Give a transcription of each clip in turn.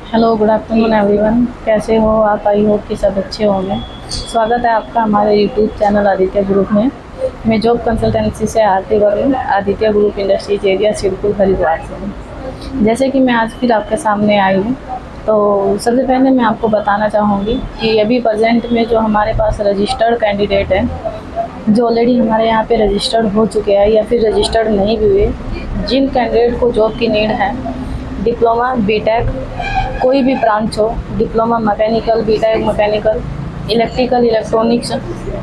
Hello, good afternoon everyone. कैसे हो आप? आई होप कि सब अच्छे होंगे। स्वागत है आपका हमारे यूट्यूब चैनल आदित्य ग्रुप में। मैं जॉब कंसल्टेंसी से Aarti Varun, Aditya group industries area Sirpur Haridwar से हूँ। जैसे कि मैं आज फिर आपके सामने आई हूँ, तो सबसे पहले मैं आपको बताना चाहूँगी कि अभी प्रेजेंट में जो हमारे पास रजिस्टर्ड कैंडिडेट हैं, जो ऑलरेडी हमारे यहाँ पे रजिस्टर्ड हो चुके हैं या फिर रजिस्टर्ड नहीं भी हुए, जिन कैंडिडेट को जॉब की नीड है, डिप्लोमा बीटेक कोई भी ब्रांच हो, diploma mechanical, BTech mechanical, electrical, electronics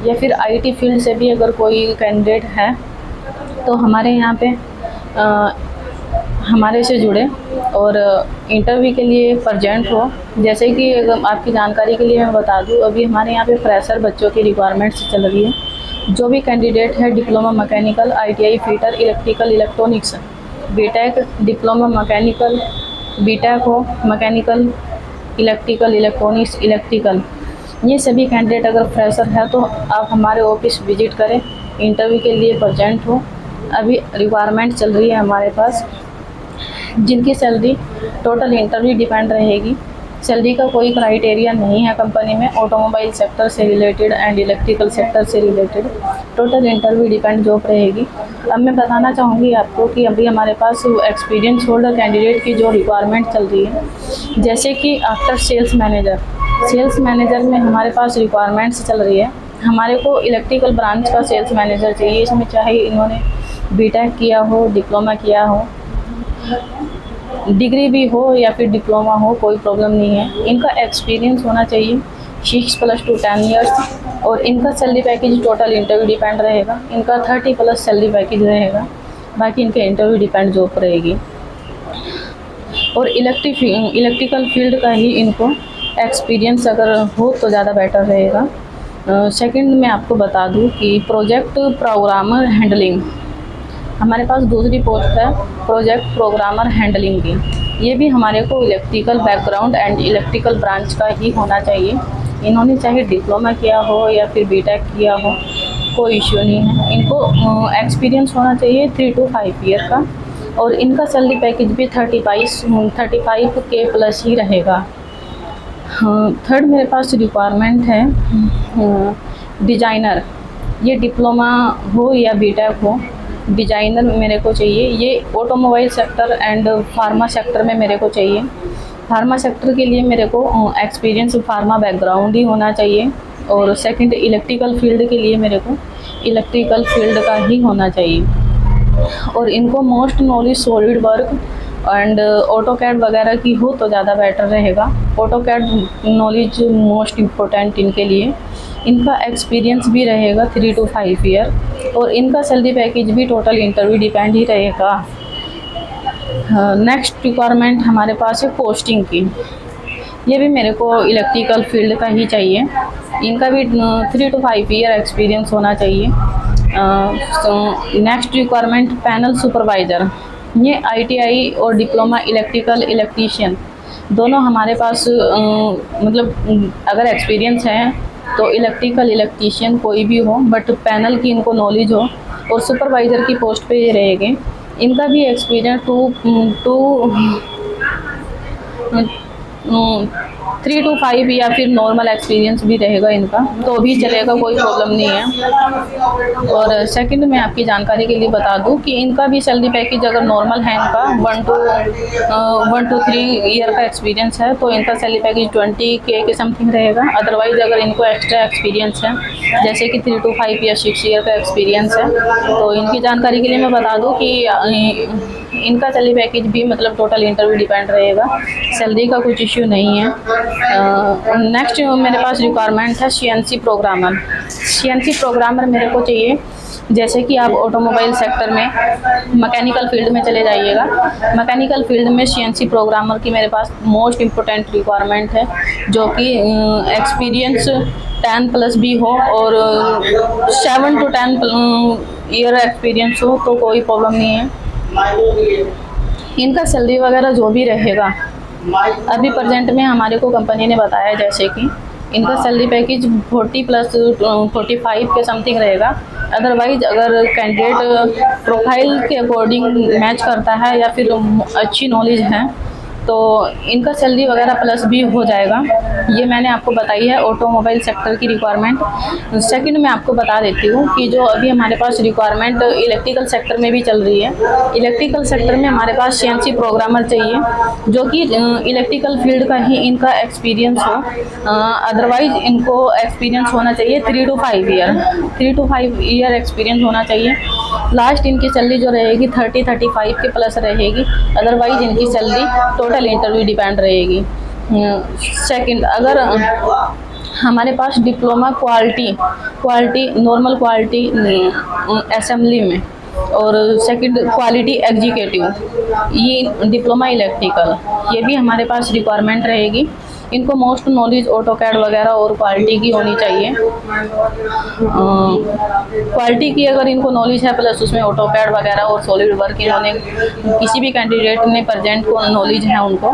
या फिर आईटी फील्ड से भी अगर कोई कैंडिडेट है तो हमारे यहाँ पे हमारे से जुड़े और इंटरव्यू के लिए प्रेजेंट हो। जैसे कि आपकी जानकारी के लिए मैं बता दूं, अभी हमारे यहाँ पे फ्रेशर बच्चों की रिक्वायरमेंट्स चल रही है। जो भी कैंडिडेट है diploma mechanical, ITI fitter, electrical, electronics, BTech, diploma mechanical, BTech हो, मैकेनिकल, इलेक्ट्रिकल, इलेक्ट्रॉनिक्स, इलेक्ट्रिकल, ये सभी कैंडिडेट अगर फ्रेशर है तो आप हमारे ऑफिस विजिट करें, इंटरव्यू के लिए प्रेजेंट हो। अभी रिक्वायरमेंट चल रही है हमारे पास, जिनकी सैलरी टोटल इंटरव्यू डिपेंड रहेगी। सैलरी का कोई क्राइटेरिया नहीं है कंपनी में। ऑटोमोबाइल सेक्टर से रिलेटेड एंड इलेक्ट्रिकल सेक्टर से related total interview depend job रहेगी। अब मैं बताना चाहूँगी आपको कि अभी हमारे पास एक्सपीरियंस होल्डर कैंडिडेट की जो रिक्वायरमेंट चल रही है, जैसे कि आफ्टर सेल्स मैनेजर में हमारे पास रिक्वायरमेंट्स चल रही है। हमारे को इलेक्ट्रिकल ब्रांच का सेल्स मैनेजर चाहिए। इसमें चाहे इन्होंने बीटेक किया हो, डिप्लोमा किया हो, डिग्री भी हो या फिर डिप्लोमा हो, कोई प्रॉब्लम नहीं है। इनका एक्सपीरियंस होना चाहिए 6+2 10 ईयर्स। और इनका salary package total interview depend रहेगा। इनका 30+ सैलरी पैकेज रहेगा, बाकी इनके इंटरव्यू डिपेंड जॉब रहेगी। और इलेक्ट्रिकल फील्ड का ही इनको एक्सपीरियंस अगर हो तो ज़्यादा बेटर रहेगा। सेकंड मैं आपको बता दूं कि प्रोजेक्ट प्रोग्रामर हैंडलिंग हमारे पास दूसरी पोस्ट है, प्रोजेक्ट प्रोग्रामर हैंडलिंग की। ये भी हमारे को electrical background and electrical branch का ही होना चाहिए। इन्होंने चाहे डिप्लोमा किया हो या फिर बीटेक किया हो, कोई इश्यू नहीं है। इनको एक्सपीरियंस होना चाहिए 3 to 5 ईयर का। और इनका सैलरी पैकेज भी 35K प्लस ही रहेगा। थर्ड मेरे पास रिक्वायरमेंट है डिज़ाइनर। ये डिप्लोमा हो या बीटेक हो, डिज़ाइनर मेरे को चाहिए। ये automobile sector and pharma sector में मेरे को चाहिए। फार्मा सेक्टर के लिए मेरे को एक्सपीरियंस फार्मा बैकग्राउंड ही होना चाहिए। और सेकंड इलेक्ट्रिकल फील्ड के लिए मेरे को इलेक्ट्रिकल फील्ड का ही होना चाहिए। और इनको most knowledge solid work and AutoCAD वगैरह की हो तो ज़्यादा बेटर रहेगा। ऑटोकैड नॉलेज मोस्ट इम्पोर्टेंट इनके लिए। इनका एक्सपीरियंस भी रहेगा 3 to 5 ईयर। और इनका सैलरी पैकेज भी टोटल इंटरव्यू डिपेंड ही रहेगा। नेक्स्ट रिक्वायरमेंट हमारे पास है पोस्टिंग की। ये भी मेरे को इलेक्ट्रिकल फील्ड का ही चाहिए। इनका भी 3 to 5 ईयर एक्सपीरियंस होना चाहिए। Next requirement panel supervisor. ये आईटीआई और डिप्लोमा इलेक्ट्रिकल इलेक्ट्रीशियन दोनों हमारे पास मतलब अगर एक्सपीरियंस है तो इलेक्ट्रिकल इलेक्ट्रीशियन कोई भी हो, बट पैनल की इनको नॉलेज हो। और सुपरवाइज़र की पोस्ट पे ये रहेंगे। इनका भी एक्सपीरियंस 3 to 5 या फिर नॉर्मल एक्सपीरियंस भी रहेगा इनका, तो भी चलेगा, कोई प्रॉब्लम नहीं है। और सेकंड मैं आपकी जानकारी के लिए बता दूं कि इनका भी सैलरी पैकेज अगर नॉर्मल है, इनका 1 to 3 ईयर का एक्सपीरियंस है, तो इनका सैलरी पैकेज 20K के समथिंग रहेगा। अदरवाइज अगर इनको एक्स्ट्रा एक्सपीरियंस है, जैसे कि 3 to 5 या 6 ईयर का एक्सपीरियंस है, तो इनकी जानकारी के लिए मैं बता दूँ कि इनका सैलरी पैकेज भी मतलब टोटल इंटरव्यू डिपेंड रहेगा। सैलरी का कुछ इश्यू नहीं है। नेक्स्ट मेरे पास रिक्वायरमेंट है CNC प्रोग्रामर। CNC प्रोग्रामर मेरे को चाहिए। जैसे कि आप ऑटोमोबाइल सेक्टर में मैकेनिकल फील्ड में चले जाइएगा, मैकेनिकल फील्ड में CNC प्रोग्रामर की मेरे पास मोस्ट इम्पोर्टेंट रिक्वायरमेंट है, जो कि एक्सपीरियंस 10+ भी हो और 7 to 10 ईयर एक्सपीरियंस हो तो कोई प्रॉब्लम नहीं है। इनका सैलरी वगैरह जो भी रहेगा, अभी प्रेजेंट में हमारे को कंपनी ने बताया जैसे कि इनका सैलरी पैकेज 40+45 के समथिंग रहेगा। अदरवाइज अगर कैंडिडेट प्रोफाइल के अकॉर्डिंग मैच करता है या फिर अच्छी नॉलेज है तो इनका सैलरी वगैरह प्लस भी हो जाएगा। ये मैंने आपको बताई है ऑटोमोबाइल सेक्टर की रिक्वायरमेंट। सेकंड मैं आपको बता देती हूँ कि जो अभी हमारे पास रिक्वायरमेंट इलेक्ट्रिकल सेक्टर में भी चल रही है। इलेक्ट्रिकल सेक्टर में हमारे पास CNC प्रोग्रामर चाहिए जो कि इलेक्ट्रिकल फील्ड का ही इनका एक्सपीरियंस हो। अदरवाइज इनको एक्सपीरियंस होना चाहिए 3 to 5 year, 3 to 5 year experience होना चाहिए। लास्ट इनकी सैलरी जो रहेगी 30-35 के प्लस रहेगी। अदरवाइज इनकी सैलरी टोटल इंटरव्यू डिपेंड रहेगी। सेकंड, अगर हमारे पास diploma quality normal quality assembly में और सेकंड क्वालिटी एग्जीक्यूटिव, ये डिप्लोमा इलेक्ट्रिकल, ये भी हमारे पास रिक्वायरमेंट रहेगी। इनको मोस्ट नॉलेज ऑटोकैड वगैरह और क्वालिटी की होनी चाहिए। क्वालिटी की अगर इनको नॉलेज है प्लस उसमें ऑटोकैड वगैरह और सॉलिड वर्क इन्होंने किसी भी कैंडिडेट ने प्रेजेंट को नॉलेज है उनको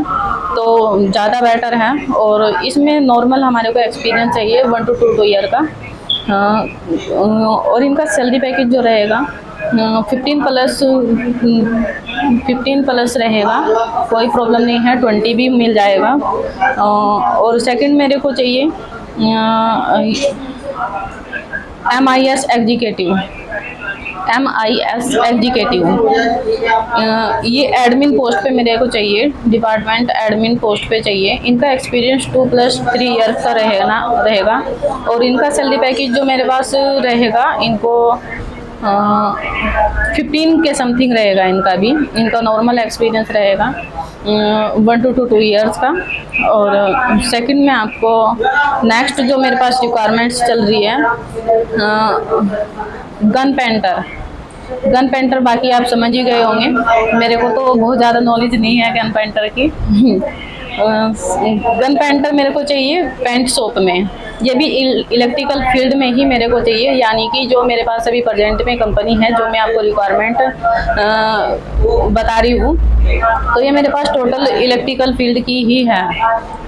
तो ज़्यादा बेटर है। और इसमें नॉर्मल हमारे को एक्सपीरियंस चाहिए 1 to 2 ईयर का। और इनका सैलरी पैकेज जो रहेगा 15 प्लस रहेगा, कोई प्रॉब्लम नहीं है, 20 भी मिल जाएगा। और सेकंड मेरे को चाहिए MIS एग्जीक्यूटिव, ये एडमिन पोस्ट पे मेरे को चाहिए, डिपार्टमेंट एडमिन पोस्ट पे चाहिए। इनका एक्सपीरियंस 2+3 ईयर का रहेगा। और इनका सैलरी पैकेज जो मेरे पास रहेगा इनको 15 के समथिंग रहेगा। इनका नॉर्मल एक्सपीरियंस रहेगा 1 to 2 ईयर्स का। और सेकंड में आपको नेक्स्ट जो मेरे पास रिक्वायरमेंट्स चल रही है गन पेंटर, बाकी आप समझ ही गए होंगे। मेरे को तो बहुत ज़्यादा नॉलेज नहीं है गन पेंटर की। गन पेंटर मेरे को चाहिए पेंट शॉप में, ये भी इलेक्ट्रिकल फील्ड में ही मेरे को चाहिए। यानी कि जो मेरे पास अभी प्रेजेंट में कंपनी है जो मैं आपको रिक्वायरमेंट बता रही हूँ, तो ये मेरे पास टोटल इलेक्ट्रिकल फील्ड की ही है।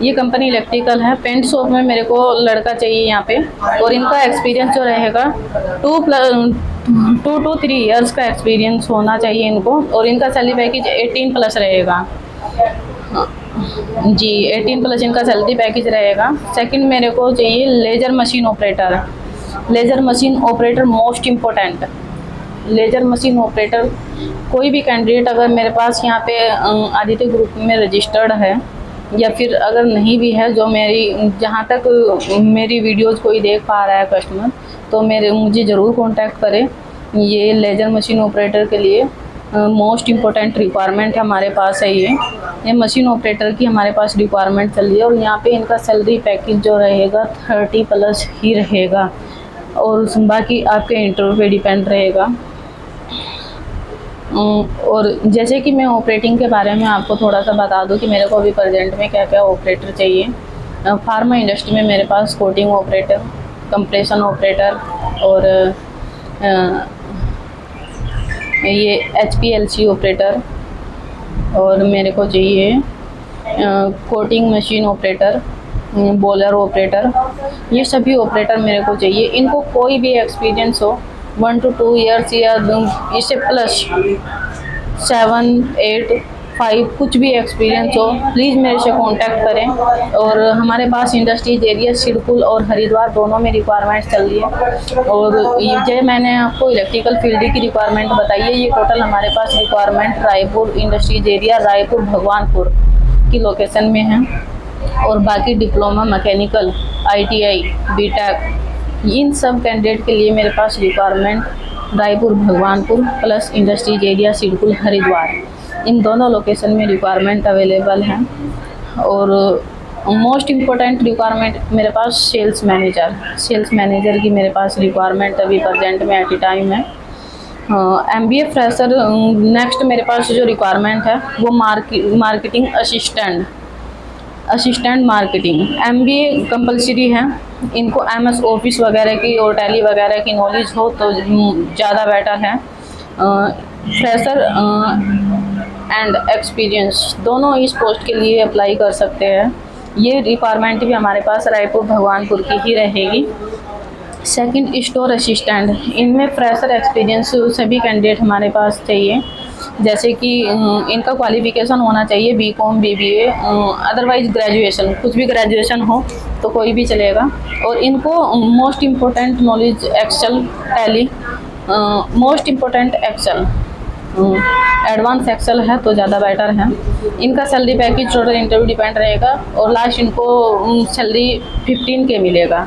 ये कंपनी इलेक्ट्रिकल है। पेंट शॉप में मेरे को लड़का चाहिए यहाँ पे। और इनका एक्सपीरियंस जो रहेगा 2 to 3 ईयर्स का एक्सपीरियंस होना चाहिए इनको। और इनका सैलरी पैकेज 18 प्लस रहेगा जी, 18 प्लस इनका सैलरी पैकेज रहेगा। सेकंड मेरे को चाहिए laser machine operator most important. Laser machine operator कोई भी कैंडिडेट अगर मेरे पास यहाँ पे आदित्य ग्रुप में रजिस्टर्ड है या फिर अगर नहीं भी है, जो जहाँ तक मेरी वीडियोज़ कोई देख पा रहा है कस्टमर, तो मुझे ज़रूर कॉन्टैक्ट करें। ये लेजर मशीन ऑपरेटर के लिए मोस्ट इम्पोर्टेंट रिक्वायरमेंट हमारे पास है। ये मशीन ऑपरेटर की हमारे पास रिक्वायरमेंट चल रही है। और यहाँ पे इनका सैलरी पैकेज जो रहेगा 30 प्लस ही रहेगा। और बाकी आपके इंटरव्यू पे डिपेंड रहेगा। और जैसे कि मैं ऑपरेटिंग के बारे में आपको थोड़ा सा बता दूं कि मेरे को अभी प्रेजेंट में क्या क्या ऑपरेटर चाहिए। फार्मा इंडस्ट्री में मेरे पास कोटिंग ऑपरेटर, कंप्रेशन ऑपरेटर और ये HPLC ऑपरेटर, और मेरे को चाहिए coating machine operator, boiler operator, ये सभी ऑपरेटर मेरे को चाहिए। इनको कोई भी एक्सपीरियंस हो 1 to 2 ईयर्स या इससे प्लस 7, 8, 5 कुछ भी एक्सपीरियंस हो, प्लीज़ मेरे से कांटेक्ट करें। और हमारे पास इंडस्ट्रीज एरिया सिडकुल और हरिद्वार दोनों में रिक्वायरमेंट चल रही है। और ये मैंने आपको इलेक्ट्रिकल फील्ड की रिक्वायरमेंट बताई है। ये टोटल हमारे पास requirement Raipur industries area, Raipur Bhagwanpur की लोकेशन में है। और बाकी डिप्लोमा मैकेनिकल, ITI, BTEC, इन सब कैंडिडेट के लिए मेरे पास requirement Raipur Bhagwanpur plus industries area Sidcul Haridwar, इन दोनों लोकेशन में रिक्वायरमेंट अवेलेबल हैं। और मोस्ट इम्पोर्टेंट रिक्वायरमेंट मेरे पास सेल्स मैनेजर की मेरे पास रिक्वायरमेंट अभी प्रेजेंट में एट ए टाइम है। MBA फ्रेशर नेक्स्ट मेरे पास जो रिक्वायरमेंट है वो marketing assistant marketing, MBA compulsory है। इनको MS ऑफिस वगैरह की और टैली वगैरह की नॉलेज हो तो ज़्यादा बेटर है। फ्रेशर एंड एक्सपीरियंस दोनों इस पोस्ट के लिए अप्लाई कर सकते हैं। ये रिक्वायरमेंट भी हमारे पास रायपुर भगवानपुर की ही रहेगी। सेकंड स्टोर असिस्टेंट, इनमें फ्रेशर एक्सपीरियंस सभी कैंडिडेट हमारे पास चाहिए। जैसे कि इनका क्वालिफ़िकेशन होना चाहिए बीकॉम बीबीए, अदरवाइज़ ग्रेजुएशन, कुछ भी ग्रेजुएशन हो तो कोई भी चलेगा। और इनको most important knowledge excel, tally, most important excel, advance excel है तो ज़्यादा बेटर है। इनका salary package total interview depend रहेगा और लास्ट इनको सैलरी 15K मिलेगा।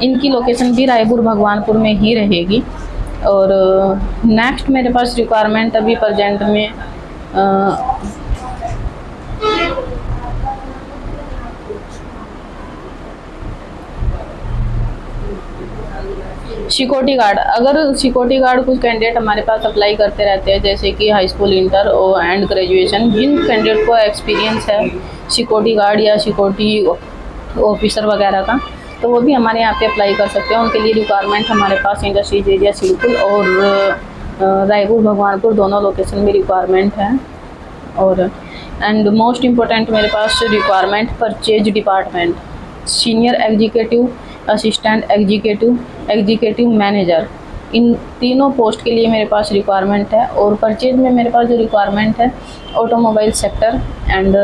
इनकी लोकेशन भी रायपुर भगवानपुर में ही रहेगी। और नेक्स्ट मेरे पास रिक्वायरमेंट अभी प्रेजेंट में सिक्योरिटी गार्ड। अगर सिक्योरिटी गार्ड कुछ कैंडिडेट हमारे पास अप्लाई करते रहते हैं, जैसे कि हाई स्कूल, इंटर और एंड ग्रेजुएशन, जिन कैंडिडेट को एक्सपीरियंस है सिक्योरिटी गार्ड या सिक्योरिटी ऑफिसर वगैरह का, तो वो भी हमारे यहाँ पे अप्लाई कर सकते हैं। उनके लिए रिक्वायरमेंट हमारे पास इंडस्ट्रीज एरिया सिरपुर और रायपुर भगवानपुर दोनों लोकेशन में रिक्वायरमेंट है। और एंड मोस्ट इम्पोर्टेंट मेरे पास requirement purchase department, senior executive, assistant executive, executive manager, इन तीनों पोस्ट के लिए मेरे पास रिक्वायरमेंट है। और परचेज में मेरे पास जो रिक्वायरमेंट है automobile sector and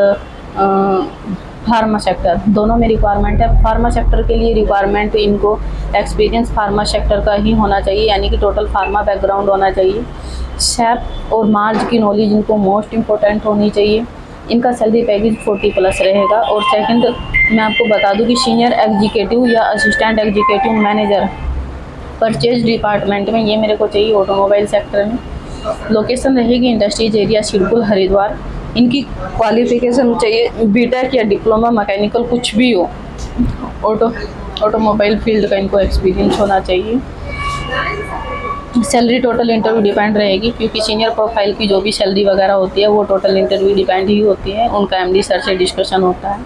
pharma sector, दोनों में रिक्वायरमेंट है। फार्मा सेक्टर के लिए रिक्वायरमेंट इनको एक्सपीरियंस फार्मा सेक्टर का ही होना चाहिए, यानी कि टोटल फार्मा बैकग्राउंड होना चाहिए। सैप और मार्ज की नॉलेज इनको मोस्ट इम्पोर्टेंट होनी चाहिए। इनका सैलरी पैकेज 40+ रहेगा। और सेकंड मैं आपको बता दूं कि सीनियर एग्जीक्यूटिव या assistant executive manager purchase department में ये मेरे को चाहिए ऑटोमोबाइल सेक्टर में। लोकेशन रहेगी इंडस्ट्रीज एरिया सिरपुर हरिद्वार। इनकी क्वालिफिकेशन चाहिए बीटेक या डिप्लोमा मैकेनिकल कुछ भी हो, ऑटोमोबाइल फील्ड का इनको एक्सपीरियंस होना चाहिए। सैलरी टोटल इंटरव्यू डिपेंड रहेगी, क्योंकि सीनियर प्रोफाइल की जो भी सैलरी वगैरह होती है वो टोटल इंटरव्यू डिपेंड ही होती है, उनका एमडी सर से डिस्कशन होता है।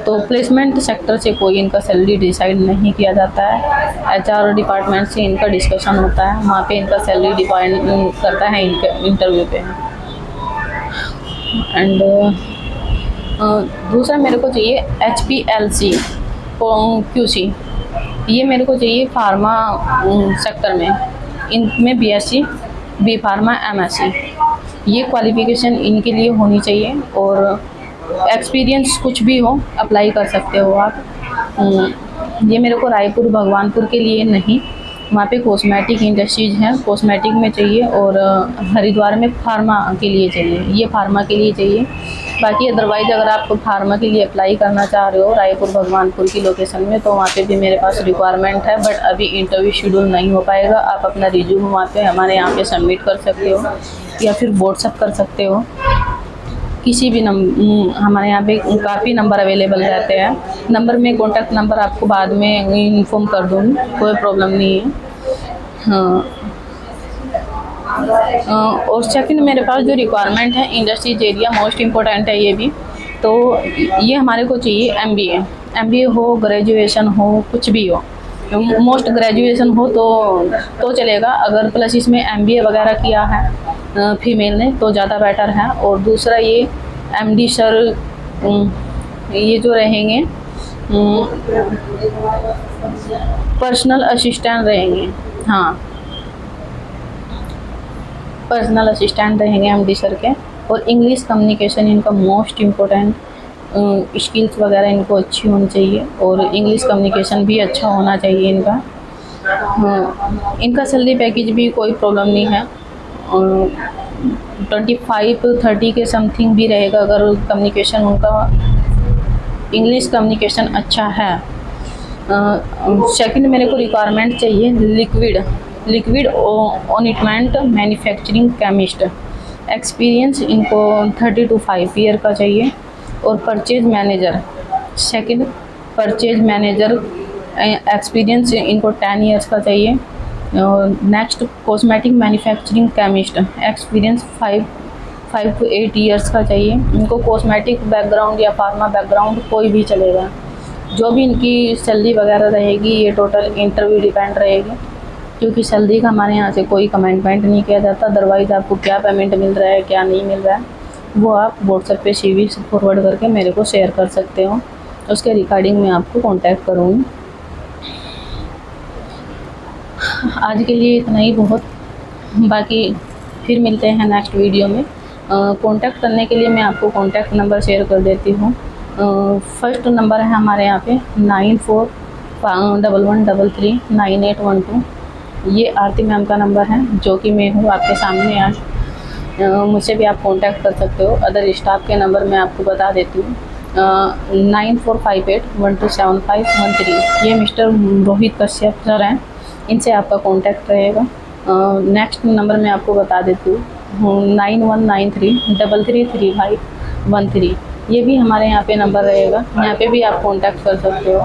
तो प्लेसमेंट सेक्टर से कोई इनका सैलरी डिसाइड नहीं किया जाता है, एचआर डिपार्टमेंट से इनका डिस्कशन होता है, वहाँ पे इनका सैलरी डिपेंड करता है इनके इंटरव्यू पे। एंड दूसरा मेरे को चाहिए HPLC QC, ये मेरे को चाहिए फार्मा सेक्टर में। इनमें BSc, B फार्मा, MSc, ये क्वालिफ़िकेशन इनके लिए होनी चाहिए। और एक्सपीरियंस कुछ भी हो अप्लाई कर सकते हो आप। ये मेरे को रायपुर भगवानपुर के लिए नहीं, वहाँ पे कॉस्मेटिक इंडस्ट्रीज हैं, कॉस्मेटिक में चाहिए। और हरिद्वार में फार्मा के लिए चाहिए, ये फार्मा के लिए चाहिए। बाकी अदरवाइज़ अगर आप फार्मा के लिए अप्लाई करना चाह रहे हो रायपुर भगवानपुर की लोकेशन में, तो वहाँ पे भी मेरे पास रिक्वायरमेंट है, बट अभी इंटरव्यू शेड्यूल नहीं हो पाएगा। आप अपना रिज्यूम वहाँ पे हमारे यहाँ पे सबमिट कर सकते हो या फिर व्हाट्सअप कर सकते हो। किसी भी हमारे यहाँ पे काफ़ी नंबर अवेलेबल रहते हैं। नंबर में कॉन्टैक्ट नंबर आपको बाद में इन्फॉर्म कर दूँगी, कोई प्रॉब्लम नहीं है। हाँ, और सेकंड मेरे पास जो रिक्वायरमेंट है इंडस्ट्रीज एरिया, मोस्ट इम्पोर्टेंट है ये भी। तो ये हमारे को चाहिए MBA हो, ग्रेजुएशन हो, कुछ भी हो, मोस्ट ग्रेजुएशन हो तो चलेगा। अगर प्लस इसमें MBA वगैरह किया है फीमेल ने तो ज़्यादा बेटर है। और दूसरा ये MD सर ये जो रहेंगे पर्सनल असिस्टेंट रहेंगे, हाँ पर्सनल असिस्टेंट रहेंगे MD सर के। और इंग्लिश कम्युनिकेशन इनका मोस्ट इम्पोर्टेंट, स्किल्स वगैरह इनको अच्छी होनी चाहिए और इंग्लिश कम्युनिकेशन भी अच्छा होना चाहिए इनका। हाँ, इनका सैलरी पैकेज भी कोई प्रॉब्लम नहीं है, 25-30 के समथिंग भी रहेगा अगर कम्युनिकेशन उनका इंग्लिश कम्युनिकेशन अच्छा है। सेकंड मेरे को रिक्वायरमेंट चाहिए liquid ointment manufacturing chemist, experience इनको 3 to 5 ईयर का चाहिए। और purchase manager, second purchase manager experience इनको 10 ईयर्स का चाहिए। और next cosmetic manufacturing chemist, experience 5 to 8 years का चाहिए। इनको कॉस्मेटिक बैकग्राउंड या फार्मा बैकग्राउंड कोई भी चलेगा। जो भी इनकी सैलरी वगैरह रहेगी ये टोटल इंटरव्यू डिपेंड रहेगी, क्योंकि सैलरी का हमारे यहाँ से कोई कमेंटमेंट नहीं किया जाता। अदरवाइज़ आपको क्या पेमेंट मिल रहा है क्या नहीं मिल रहा है वो आप व्हाट्सएप पे CV फॉरवर्ड करके मेरे को शेयर कर सकते हो, उसके रिगार्डिंग मैं आपको कांटेक्ट करूँगी। आज के लिए इतना ही बहुत, बाकी फिर मिलते हैं नेक्स्ट वीडियो में। कांटेक्ट करने के लिए मैं आपको कांटेक्ट नंबर शेयर कर देती हूँ। फर्स्ट नंबर है हमारे यहाँ पे 9411339812। ये आरती मैम का नंबर है, जो कि मैं हूँ आपके सामने आज। मुझसे भी आप कांटेक्ट कर सकते हो। अदर स्टाफ के नंबर मैं आपको बता देती हूँ। 9458127513। ये मिस्टर रोहित कश्यप सर हैं, इनसे आपका कांटेक्ट रहेगा। नेक्स्ट नंबर मैं आपको बता देती हूँ 9193333513। ये भी हमारे यहाँ पे नंबर रहेगा, यहाँ पे भी आप कांटेक्ट कर सकते हो।